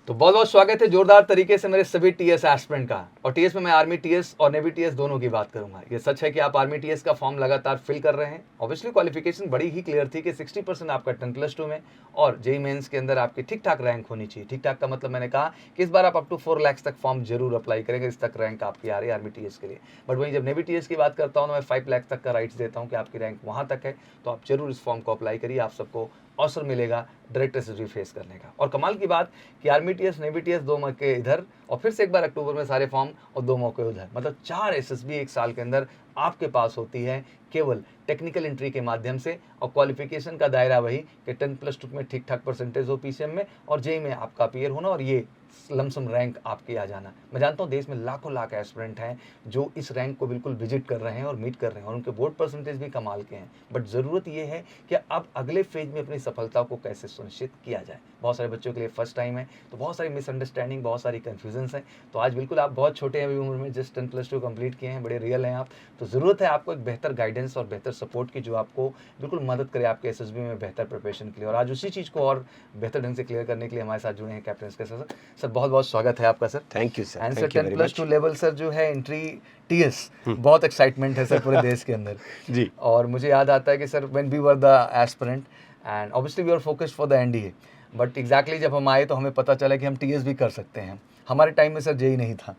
तो बहुत बहुत स्वागत है जोरदार तरीके से मेरे सभी टीएस एस्पिरेंट का। और टीएस में मैं आर्मी टीएस और नेवी टीएस दोनों की बात करूंगा। ये सच है कि आप आर्मी टीएस का फॉर्म लगातार फिल कर रहे हैं। ऑब्वियसली क्वालिफिकेशन बड़ी ही क्लियर थी कि 60% आपका 10+2 में और जेईई मेंस के अंदर आपकी ठीक ठाक रैंक होनी चाहिए। ठीक ठाक का मतलब मैंने कहा कि इस बार आप अप टू 4 लाख तक फॉर्म जरूर अप्लाई करेंगे, इस तक रैंक आपकी आ रही है आर्मी टीएस के लिए। बट वहीं जब नेवी टीएस की बात करता हूँ तो मैं 5 लाख तक का राइट्स देता हूँ कि आपकी रैंक वहाँ तक है, तो आप जरूर इस फॉर्म को अप्लाई करिए। आप सबको अवसर मिलेगा डायरेक्ट एसएसबी फेस करने का। और कमाल की बात कि आर्मी टीएस नेवी टीएस 2 मौके इधर और फिर से एक बार अक्टूबर में सारे फॉर्म और 2 मौके उधर, मतलब 4 एसएसबी एक साल के अंदर आपके पास होती है केवल टेक्निकल एंट्री के माध्यम से। और क्वालिफिकेशन का दायरा वही कि 10+2 में ठीक ठाक परसेंटेज हो पीसीएम में और जेईई में आपका अपीयर होना और ये लमसम रैंक आपके आ जाना। मैं जानता हूँ देश में लाखों लाख एस्पिरेंट हैं जो इस रैंक को बिल्कुल विजिट कर रहे हैं और मीट कर रहे हैं और उनके बोर्ड परसेंटेज भी कमाल के हैं। बट ज़रूरत ये है कि अब अगले फेज में अपनी सफलता को कैसे सुनिश्चित किया जाए। बहुत सारे बच्चों के लिए फर्स्ट टाइम है, तो बहुत सारी मिसअंडरस्टैंडिंग, बहुत सारी कन्फ्यूजन्स हैं। तो आज बिल्कुल आप बहुत छोटे हैं अभी उम्र में, जस्ट 10+2 कंप्लीट किए हैं, बड़े रियल हैं आप। तो ज़रूरत है आपको एक बेहतर गाइडेंस और बेहतर सपोर्ट की, जो आपको बिल्कुल मदद करे आपके एसएसबी में बेहतर प्रिपरेशन के लिए। और आज उसी चीज़ को और बेहतर ढंग से क्लियर करने के लिए हमारे साथ जुड़े हैं कैप्टन के सर। सर बहुत बहुत स्वागत है आपका sir. Thank you sir. And sir 10+2 level sir जो है एंट्री टीएस, बहुत एक्साइटमेंट है सर पूरे देश के अंदर जी। और मुझे याद आता है कि sir when we were the aspirant and obviously we are focused for the NDA, but exactly जब हम आए तो हमें पता चला कि हम टीएस भी कर सकते हैं। हमारे टाइम में सर जेईई नहीं था,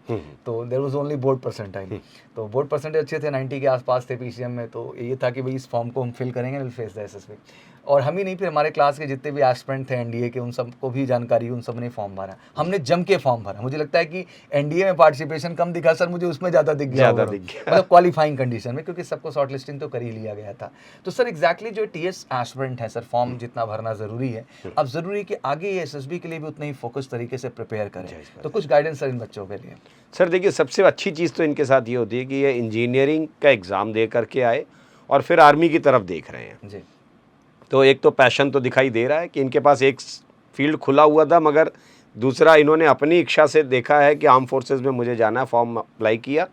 तो there was only board percentile. तो बोर्ड परसेंटेज अच्छे थे, 90 के आसपास थे पीसीएम में। तो ये था कि भाई इस फॉर्म को हम फिल करेंगे, विल फेस द एसएसबी। और हम ही नहीं, फिर हमारे क्लास के जितने भी एस्पिरेंट थे एनडीए के, उन सबको भी जानकारी, उन सब ने फॉर्म भरा। हमने जम के फॉर्म भरा। मुझे लगता है कि एनडीए में पार्टिसिपेशन कम दिखा सर, मुझे उसमें ज़्यादा दिख गया, मतलब क्वालिफाइंग कंडीशन में, क्योंकि सबको शॉर्ट लिस्टिंग तो कर ही लिया गया था। तो सर एग्जैक्टली जो टीएस एस्पिरेंट है सर, फॉर्म जितना भरना ज़रूरी है, अब ज़रूरी है कि आगे ये एसएसबी के लिए भी उतने ही फोकस तरीके से प्रिपेयर करें। तो कुछ गाइडेंस सर इन बच्चों के लिए। सर देखिए, सबसे अच्छी चीज़ तो इनके साथ ये होती है कि ये इंजीनियरिंग का एग्ज़ाम दे करके आए और फिर आर्मी की तरफ देख रहे हैं जी। तो एक तो पैशन तो दिखाई दे रहा है कि इनके पास एक फील्ड खुला हुआ था, मगर दूसरा इन्होंने अपनी इच्छा से देखा है कि आर्म फोर्सेस में मुझे जाना है, फॉर्म अप्लाई किया।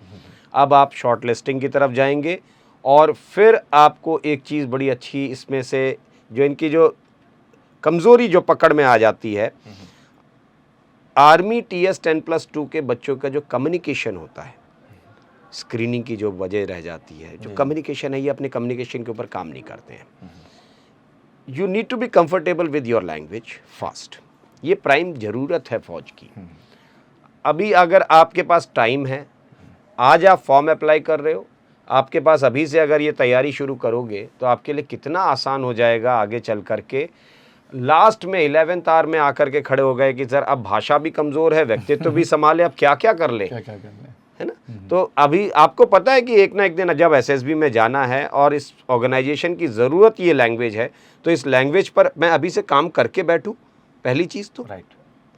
अब आप शॉर्ट लिस्टिंग की तरफ जाएंगे और फिर आपको एक चीज़ बड़ी अच्छी इसमें से, जो इनकी जो कमज़ोरी जो पकड़ में आ जाती है, आर्मी टीएस 10+2 के बच्चों का जो कम्युनिकेशन होता है, स्क्रीनिंग की जो वजह रह जाती है, जो कम्युनिकेशन है, ये अपने कम्युनिकेशन के ऊपर काम नहीं करते हैं। You need to be comfortable with your language fast. ये प्राइम ज़रूरत है फौज की। अभी अगर आपके पास टाइम है, आज आप फॉर्म अप्लाई कर रहे हो, आपके पास अभी से अगर ये तैयारी शुरू करोगे तो आपके लिए कितना आसान हो जाएगा आगे चल करके। लास्ट में 11th आवर में आकर के खड़े हो गए कि सर अब भाषा भी कमज़ोर है, व्यक्तित्व भी संभाले, अब क्या क्या कर ले, है ना। तो अभी आपको पता है कि एक ना एक दिन जब एसएसबी में जाना है और इस ऑर्गेनाइजेशन की ज़रूरत ये लैंग्वेज है, तो इस लैंग्वेज पर मैं अभी से काम करके बैठूं, पहली चीज़ तो। राइट।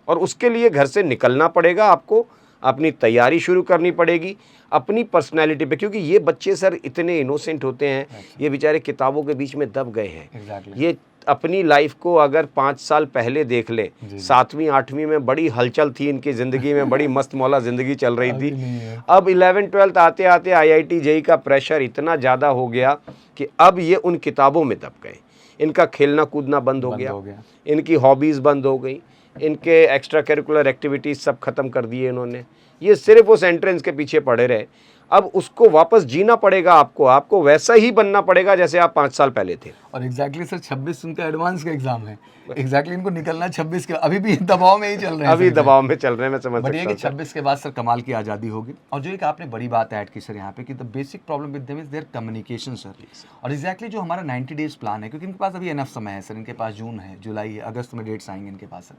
और उसके लिए घर से निकलना पड़ेगा, आपको अपनी तैयारी शुरू करनी पड़ेगी अपनी पर्सनैलिटी पे, क्योंकि ये बच्चे सर इतने इनोसेंट होते हैं, ये बेचारे किताबों के बीच में दब गए हैं। ये अपनी लाइफ को अगर 5 साल पहले देख ले, 7वीं 8वीं में बड़ी हलचल थी इनकी ज़िंदगी में, बड़ी मस्त मौला ज़िंदगी चल रही थी। अब 11th 12th आते आते आईआईटी जेईई का प्रेशर इतना ज़्यादा हो गया कि अब ये उन किताबों में दब गए। इनका खेलना कूदना बंद हो गया, इनकी हॉबीज़ बंद हो गई, इनके एक्स्ट्रा करिकुलर एक्टिविटीज़ सब ख़त्म कर दिए इन्होंने। ये सिर्फ उस एंट्रेंस के पीछे पड़े रहे। अब उसको वापस जीना पड़ेगा आपको वैसा ही बनना पड़ेगा जैसे आप 5 साल पहले थे। और एग्जैक्टली सर 26 उनका एडवांस का एग्जाम है, एग्जैक्टली इनको निकलना 26 के, अभी भी दबाव में ही चल रहे हैं, अभी दबाव में चल रहे हैं, मैं समझ सकता हूं। बट ये कि 26 के बाद सर कमाल की आज़ादी होगी। और जो एक आपने बड़ी बात ऐड की सर यहाँ पे कि the basic problem with them is there communication sir. और एग्जैक्टली जो हमारा 90 डेज प्लान है, क्योंकि इनके पास अभी एनफ समय है सर, इनके पास जून है, जुलाई है, अगस्त में डेट्स आएंगे इनके पास सर।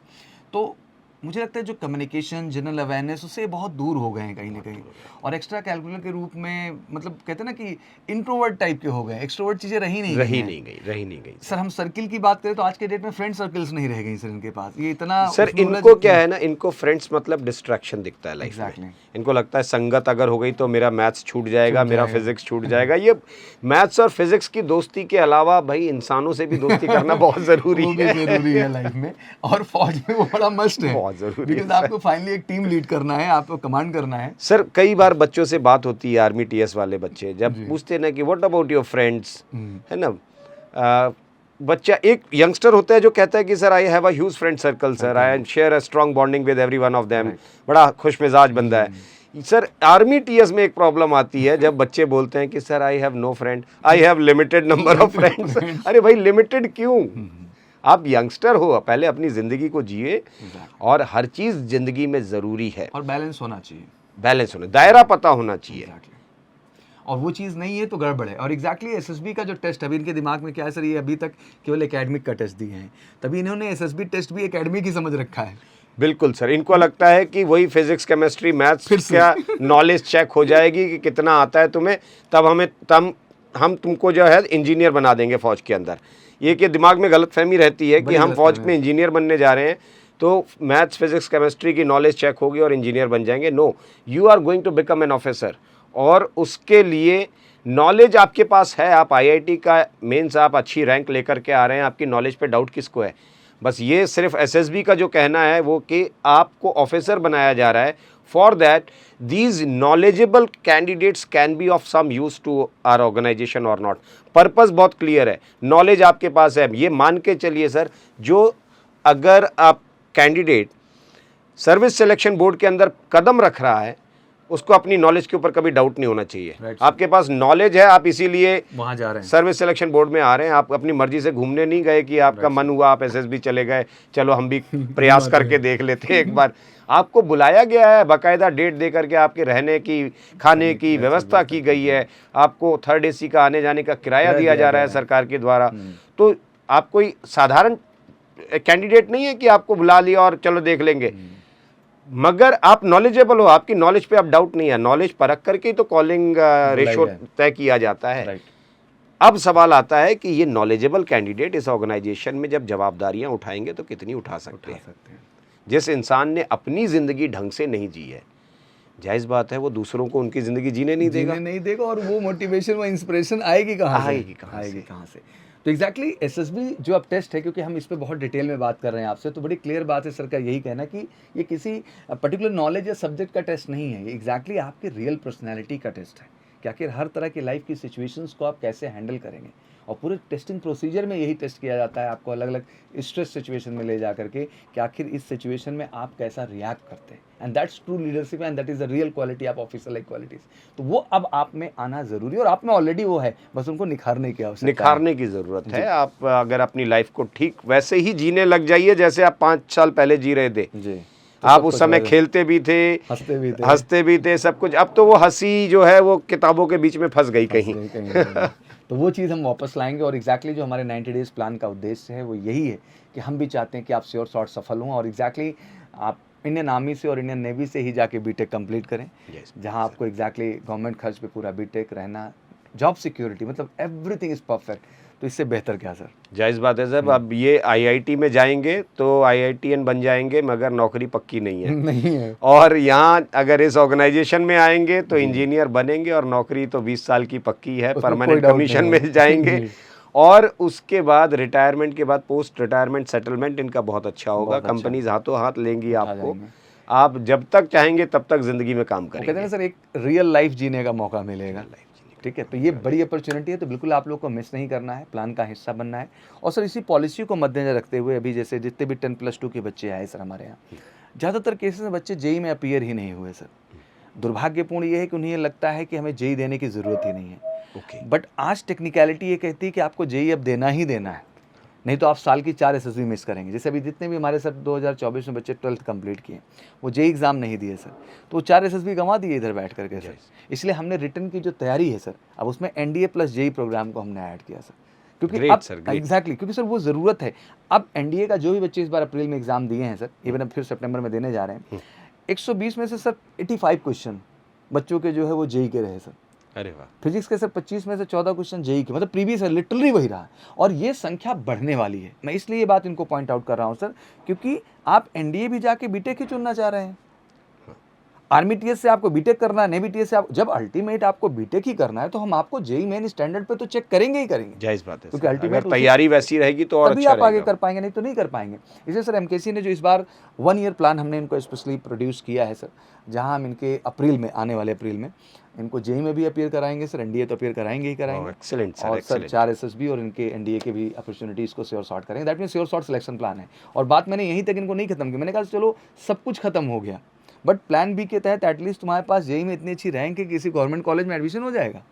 तो मुझे लगता है जो कम्युनिकेशन, जनरल अवेयरनेस, उससे बहुत दूर हो गए हैं कहीं ना कहीं। और एक्स्ट्रा कैलकुलर के रूप में, मतलब कहते हैं ना कि इंट्रोवर्ट टाइप के हो गए, एक्सट्रोवर्ट चीज़ें रही नहीं गई। सर हम सर्किल की बात करें तो आज के डेट में फ्रेंड सर्कल्स नहीं रह गई सर इनके पास। ये इतना सर, इनको क्या है ना, इनको फ्रेंड्स मतलब डिस्ट्रैक्शन दिखता है लाइफ में। इनको लगता है संगत अगर हो गई तो मेरा मैथ्स छूट जाएगा, मेरा फिजिक्स छूट जाएगा। ये मैथ्स और फिजिक्स की दोस्ती के अलावा भाई इंसानों से भी दोस्ती करना बहुत ज़रूरी है लाइफ में, और फौज में वो बड़ा मस्ट है, बहुत ज़रूरी है। आपको फाइनली एक टीम लीड करना है, आपको कमांड करना है। सर कई बार बच्चों से बात होती है, आर्मी टीएस वाले बच्चे जब पूछते ना कि व्हाट अबाउट योर फ्रेंड्स, है ना, बच्चा, एक यंगस्टर होता है जो कहता है कि sir I have a huge friend circle sir, I share a strong bonding with every one of them, बड़ा खुश मिजाज बंदा है। सर आर्मी टीएस में एक प्रॉब्लम आती है जब बच्चे बोलते हैं कि sir I have no friend, I have limited number of friends. अरे भाई लिमिटेड क्यों? आप यंगस्टर हो, पहले अपनी जिंदगी को जिए और हर चीज जिंदगी में जरूरी है और बैलेंस होना चाहिए, बैलेंस होना, दायरा पता होना चाहिए। और वो चीज़ नहीं है तो गड़बड़ है। और एग्जैक्टली एसएसबी का जो टेस्ट अभी इनके दिमाग में क्या है सर, ये अभी तक केवल एकेडमिक का टेस्ट दिए हैं, तभी इन्होंने एसएसबी टेस्ट भी एकेडमिक ही समझ रखा है। बिल्कुल सर, इनको लगता है कि वही फिजिक्स केमिस्ट्री मैथ्स क्या नॉलेज चेक हो जाएगी कि कितना आता है तुम्हें, तब हम तुमको जो है इंजीनियर बना देंगे फौज के अंदर। ये कि दिमाग में गलतफहमी रहती है कि हम फौज में इंजीनियर बनने जा रहे हैं तो मैथ्स फिजिक्स केमिस्ट्री की नॉलेज चेक होगी और इंजीनियर बन जाएंगे। No, you are going to become an officer, और उसके लिए नॉलेज आपके पास है। आप आईआईटी का मेंस आप अच्छी रैंक लेकर के आ रहे हैं, आपकी नॉलेज पे डाउट किसको है? बस ये सिर्फ एसएसबी का जो कहना है वो कि आपको ऑफिसर बनाया जा रहा है। For that these knowledgeable candidates can be of some use to our organisation और नॉट। पर्पस बहुत क्लियर है, नॉलेज आपके पास है। ये मान के चलिए सर, जो अगर आप कैंडिडेट सर्विस सिलेक्शन बोर्ड के अंदर कदम रख रहा है, उसको अपनी नॉलेज के ऊपर कभी डाउट नहीं होना चाहिए। आपके पास नॉलेज है, आप इसीलिए वहां जा रहे हैं, सर्विस सिलेक्शन बोर्ड में आ रहे हैं। आप अपनी मर्जी से घूमने नहीं गए कि आपका मन हुआ आप एसएसबी चले गए, चलो हम भी प्रयास करके देख लेते हैं एक बार। आपको बुलाया गया है, बाकायदा डेट दे करके आपके रहने की खाने की व्यवस्था की गई है, आपको थर्ड एसी का आने जाने का किराया दिया जा रहा है सरकार के द्वारा। तो आप कोई साधारण कैंडिडेट नहीं है कि आपको बुला लिया और चलो देख लेंगे। मगर आप नॉलेजेबल हो, आपकी नॉलेज पे आप डाउट नहीं है, नॉलेज परख करके तो कॉलिंग रेशो तय किया जाता है। अब सवाल आता है कि ये नॉलेजेबल कैंडिडेट इस ऑर्गेनाइजेशन में जब जवाबदारियां उठाएंगे तो कितनी उठा सकते हैं। जिस इंसान ने अपनी जिंदगी ढंग से नहीं जी है, जायज़ बात है वो दूसरों को उनकी जिंदगी जीने नहीं देगा और वो मोटिवेशन, वो इंस्पिरेशन आएगी कहाँ से? तो एग्जैक्टली एसएसबी जो अब टेस्ट है, क्योंकि हम इस पे बहुत डिटेल में बात कर रहे हैं आपसे, तो बड़ी क्लियर बात है सर का यही कहना कि ये किसी पर्टिकुलर नॉलेज या सब्जेक्ट का टेस्ट नहीं है, ये एग्जैक्टली आपकी रियल पर्सनैलिटी का टेस्ट है कि आखिर हर तरह की लाइफ की सिचुएशंस को आप कैसे हैंडल करेंगे। और पूरे टेस्टिंग प्रोसीजर में यही टेस्ट किया जाता है, आपको अलग अलग स्ट्रेस सिचुएशन में ले जा करके कि आखिर इस सिचुएशन में आप कैसा रिएक्ट करते हैं। And that's true leadership and that is the real quality of officer like qualities. तो वो अब आप में आना जरूरी है और आप में ऑलरेडी वो है, बस उनको निखारने की आवश्यकता है, निखारने की जरूरत है। आप अगर अपनी लाइफ को ठीक वैसे ही जीने लग जाइए जैसे आप 5 साल पहले जी रहे थे जी, तो आप उस समय खेलते भी थे, हंसते भी थे सब कुछ। अब तो वो हंसी जो है वो किताबों के बीच में फंस गई कहीं। तो वो चीज़ हम वापस लाएंगे। और एग्जैक्टली जो हमारे 90 डेज प्लान का उद्देश्य है वो यही है कि हम भी चाहते हैं कि आप श्योर शॉर्ट सफल हों और एग्जैक्टली आप इंडियन आर्मी से और इंडियन नेवी से ही जाके बीटेक कंप्लीट करें, जहां आपको एग्जैक्टली गवर्नमेंट खर्च पे पूरा बीटेक रहना, जॉब सिक्योरिटी, मतलब एवरीथिंग इज परफेक्ट। तो इससे बेहतर क्या सर? जायज़ बात है सर। अब ये आईआईटी में जाएंगे तो आईआईटीएन बन जाएंगे, मगर नौकरी पक्की नहीं है। और यहाँ अगर इस ऑर्गेनाइजेशन में आएंगे तो इंजीनियर बनेंगे और नौकरी तो 20 साल की पक्की है, परमानेंट कमीशन में जाएंगे। और उसके बाद रिटायरमेंट के बाद पोस्ट रिटायरमेंट सेटलमेंट इनका बहुत अच्छा होगा, कंपनीज हाथों हाथ लेंगी आपको, आप जब तक चाहेंगे तब तक जिंदगी में काम करेंगे। कहते हैं सर एक रियल लाइफ जीने का मौका मिलेगा, ठीक है? तो ये बड़ी अपॉर्चुनिटी है, तो बिल्कुल आप लोग को मिस नहीं करना है, प्लान का हिस्सा बनना है। और सर इसी पॉलिसी को मद्देनजर रखते हुए अभी जैसे जितने भी 10+2 के बच्चे आए सर हमारे यहाँ, ज़्यादातर केसेस में बच्चे जेई में अपीयर ही नहीं हुए सर। दुर्भाग्यपूर्ण ये है कि उन्हें लगता है कि हमें जेई देने की ज़रूरत ही नहीं है। बट आज टेक्निकलिटी ये कहती है कि आपको जेई अब देना ही देना है, नहीं तो आप साल की 4 एसएसबी मिस करेंगे। जैसे अभी जितने भी हमारे सर 2024 में बच्चे 12th कंप्लीट किए, वो जेई एग्ज़ाम नहीं दिए सर, तो 4 एसएसबी गंवा दिए इधर बैठ करके सर। इसलिए हमने रिटर्न की जो तैयारी है सर, अब उसमें एनडीए प्लस जेई प्रोग्राम को हमने ऐड किया सर, क्योंकि अब एग्जैक्टली क्योंकि सर वो ज़रूरत है। अब एनडीए का जो भी बच्चे इस बार अप्रैल में एग्ज़ाम दिए हैं सर, इवन अब फिर सितंबर में देने जा रहे हैं, 120 में से सर 85 क्वेश्चन बच्चों के जो है वो जेई के रहे सर। अरे वाह। फिजिक्स के सर 25 में से 14 क्वेश्चन जेई के, मतलब प्रीवियस है, लिटरली वही रहा। और ये संख्या बढ़ने वाली है। मैं इसलिए ये बात इनको पॉइंट आउट कर रहा हूँ सर, क्योंकि आप एनडीए भी जाके बीटेक ही चुनना चाह रहे हैं। आर्मी टीएस से आपको बीटेक करना है, नेवी टीएस से आप, जब अल्टीमेट आपको बीटेक ही करना है तो हम आपको जेई मेन स्टैंडर्ड पे तो चेक करेंगे ही करेंगे, जायज़ बात है क्योंकि सर। अल्टीमेट अगर तैयारी वैसी रहेगी तो और तभी अच्छा आप आगे रहेगा। कर पाएंगे, नहीं तो नहीं कर पाएंगे। इसलिए सर एमकेसी ने जो इस बार 1 ईयर प्लान हमने इनको स्पेशली प्रोड्यूस किया है सर, जहां हम इनके अप्रैल में, आने वाले अप्रैल में इनको जेई में भी अपीयर कराएंगे सर, एनडीए तो अपीयर कराएंगे ही कराएंगे। एक्सीलेंट सर, और सर एक्सीलेंट। 4 एसएसबी और इनके एनडीए के भी अपॉर्चुनिटीज़ को श्योर शॉर्ट करेंगे। That mean sure short selection plan है। और बात मैंने यहीं तक इनको नहीं खत्म की, मैंने कहा चलो सब कुछ खत्म हो गया, बट प्लान बी के तहत एटलीस्ट तुम्हारे पास जेई में इतनी अच्छी रैंक है कि किसी गवर्नमेंट कॉलेज में एडमिशन हो जाएगा।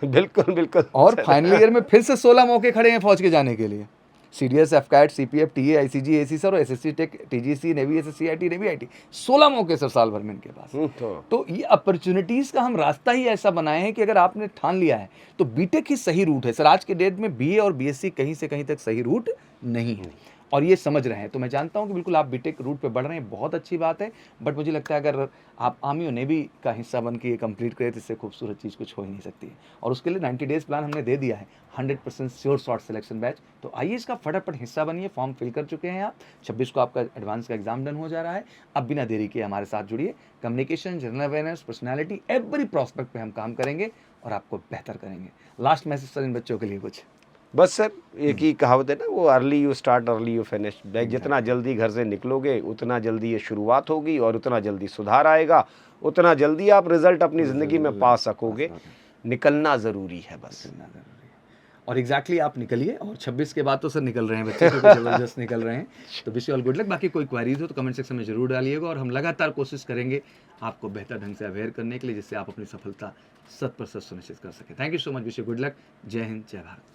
बिल्कुल, बिल्कुल। और फाइनल ईयर में फिर से 16 मौके खड़े हैं फौज के जाने के लिए। CDS, AFCAT, CPF, TA, ICG, AC sir, और SSC tech, TGC, navy, SSC, IT, navy IT, 16 मौके सर साल भर में इनके पास। तो ये अपॉर्चुनिटीज़ का हम रास्ता ही ऐसा बनाए हैं कि अगर आपने ठान लिया है तो बीटेक ही सही रूट है सर। आज के डेट में बीए और बीएससी कहीं से कहीं तक सही रूट नहीं है, और ये समझ रहे हैं। तो मैं जानता हूँ कि बिल्कुल आप बीटेक रूट पे बढ़ रहे हैं, बहुत अच्छी बात है, बट मुझे लगता है अगर आप आर्मी और नेवी का हिस्सा बन के ये कंप्लीट करें तो इससे खूबसूरत चीज़ कुछ हो ही नहीं सकती है। और उसके लिए 90 डेज़ प्लान हमने दे दिया है, 100% श्योर शॉर्ट सिलेक्शन बैच। तो आइए इसका फटाफट हिस्सा बनिए। फॉर्म फिल कर चुके हैं आप, 26 को आपका एडवांस का एग्जाम डन हो जा रहा है। अब बिना देरी के हमारे साथ जुड़िए। Communication, general awareness, personality, every prospect पे हम काम करेंगे और आपको बेहतर करेंगे। लास्ट मैसेज सर इन बच्चों के लिए कुछ? बस सर एक ही कहावत है ना, वो early you start early you finish. जितना जल्दी घर से निकलोगे उतना जल्दी ये शुरुआत होगी और उतना जल्दी सुधार आएगा, उतना जल्दी आप रिजल्ट अपनी ज़िंदगी में पा सकोगे। निकलना ज़रूरी है बस। और एग्जैक्टली आप निकलिए। और 26 के बाद तो सर निकल रहे हैं बच्चे, क्योंकि जबरदस्त निकल रहे हैं। तो wish you all good luck. बाकी कोई क्वेरीज हो तो कमेंट सेक्शन में जरूर डालिएगा, और हम लगातार कोशिश करेंगे आपको बेहतर ढंग से अवेयर करने के लिए, जिससे आप अपनी सफलता 100% सुनिश्चित कर सकें। Thank you so much. Wish you good luck. जय हिंद, जय भारत।